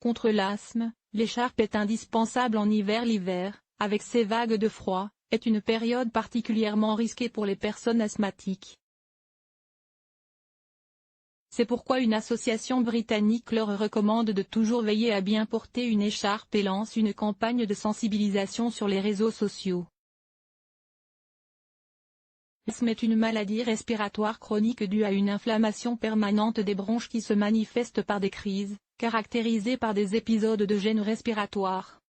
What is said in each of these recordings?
Contre l'asthme, l'écharpe est indispensable en hiver. L'hiver, avec ses vagues de froid, est une période particulièrement risquée pour les personnes asthmatiques. C'est pourquoi une association britannique leur recommande de toujours veiller à bien porter une écharpe et lance une campagne de sensibilisation sur les réseaux sociaux. L'asthme est une maladie respiratoire chronique due à une inflammation permanente des bronches qui se manifeste par des crises, caractérisées par des épisodes de gêne respiratoire.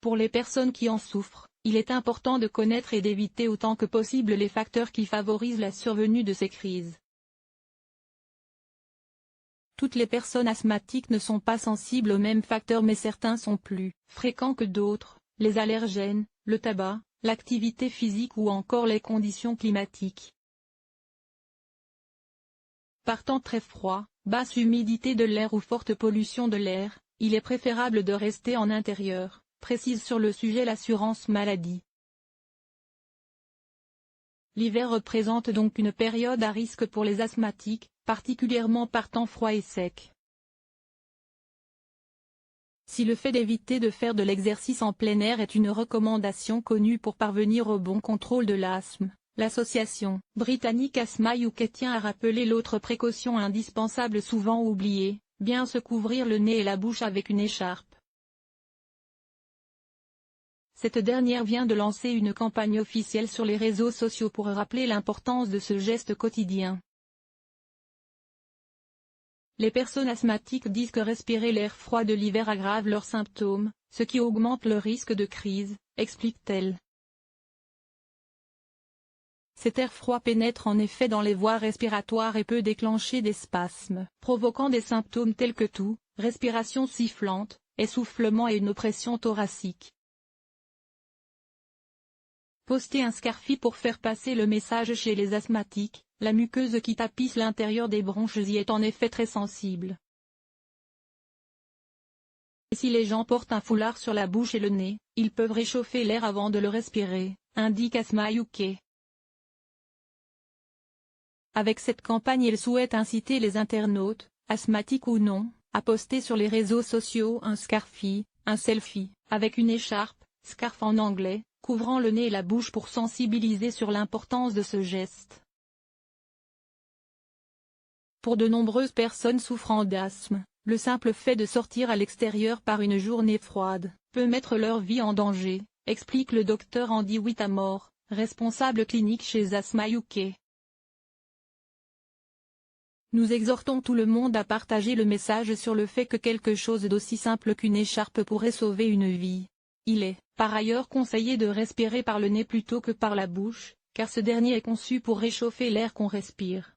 Pour les personnes qui en souffrent, il est important de connaître et d'éviter autant que possible les facteurs qui favorisent la survenue de ces crises. Toutes les personnes asthmatiques ne sont pas sensibles aux mêmes facteurs, mais certains sont plus fréquents que d'autres, les allergènes, le tabac, l'activité physique ou encore les conditions climatiques. Par temps très froid, basse humidité de l'air ou forte pollution de l'air, il est préférable de rester en intérieur, précise sur le sujet l'assurance maladie. L'hiver représente donc une période à risque pour les asthmatiques, particulièrement par temps froid et sec. Si le fait d'éviter de faire de l'exercice en plein air est une recommandation connue pour parvenir au bon contrôle de l'asthme, l'association britannique Asthma UK tient à rappeler l'autre précaution indispensable souvent oubliée, bien se couvrir le nez et la bouche avec une écharpe. Cette dernière vient de lancer une campagne officielle sur les réseaux sociaux pour rappeler l'importance de ce geste quotidien. Les personnes asthmatiques disent que respirer l'air froid de l'hiver aggrave leurs symptômes, ce qui augmente le risque de crise, explique-t-elle. Cet air froid pénètre en effet dans les voies respiratoires et peut déclencher des spasmes, provoquant des symptômes tels que toux, respiration sifflante, essoufflement et une oppression thoracique. Poster un SCARFI pour faire passer le message chez les asthmatiques, la muqueuse qui tapisse l'intérieur des bronches y est en effet très sensible. Et si les gens portent un foulard sur la bouche et le nez, ils peuvent réchauffer l'air avant de le respirer, indique Asthma UK. Avec cette campagne, il souhaite inciter les internautes, asthmatiques ou non, à poster sur les réseaux sociaux un SCARFI, un selfie, avec une écharpe, scarf en anglais, couvrant le nez et la bouche pour sensibiliser sur l'importance de ce geste. Pour de nombreuses personnes souffrant d'asthme, le simple fait de sortir à l'extérieur par une journée froide peut mettre leur vie en danger, explique le docteur Andy Whittamore, responsable clinique chez Asthma UK. Nous exhortons tout le monde à partager le message sur le fait que quelque chose d'aussi simple qu'une écharpe pourrait sauver une vie. Il est, par ailleurs, conseillé de respirer par le nez plutôt que par la bouche, car ce dernier est conçu pour réchauffer l'air qu'on respire.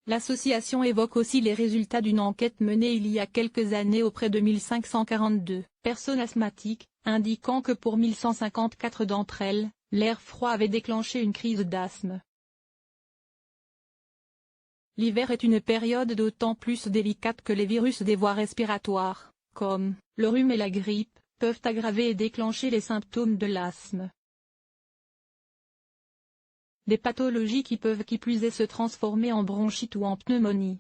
L'association évoque aussi les résultats d'une enquête menée il y a quelques années auprès de 1542 personnes asthmatiques, indiquant que pour 1154 d'entre elles, l'air froid avait déclenché une crise d'asthme. L'hiver est une période d'autant plus délicate que les virus des voies respiratoires, comme le rhume et la grippe, peuvent aggraver et déclencher les symptômes de l'asthme. Des pathologies qui peuvent qui plus est se transformer en bronchite ou en pneumonie.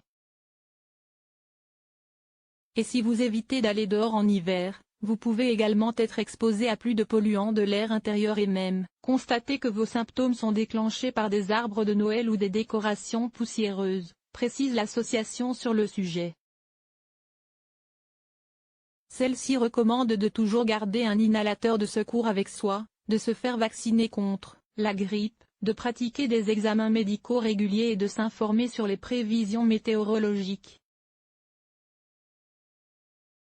Et si vous évitez d'aller dehors en hiver, vous pouvez également être exposé à plus de polluants de l'air intérieur et même constater que vos symptômes sont déclenchés par des arbres de Noël ou des décorations poussiéreuses, précise l'association sur le sujet. Celle-ci recommande de toujours garder un inhalateur de secours avec soi, de se faire vacciner contre la grippe, de pratiquer des examens médicaux réguliers et de s'informer sur les prévisions météorologiques.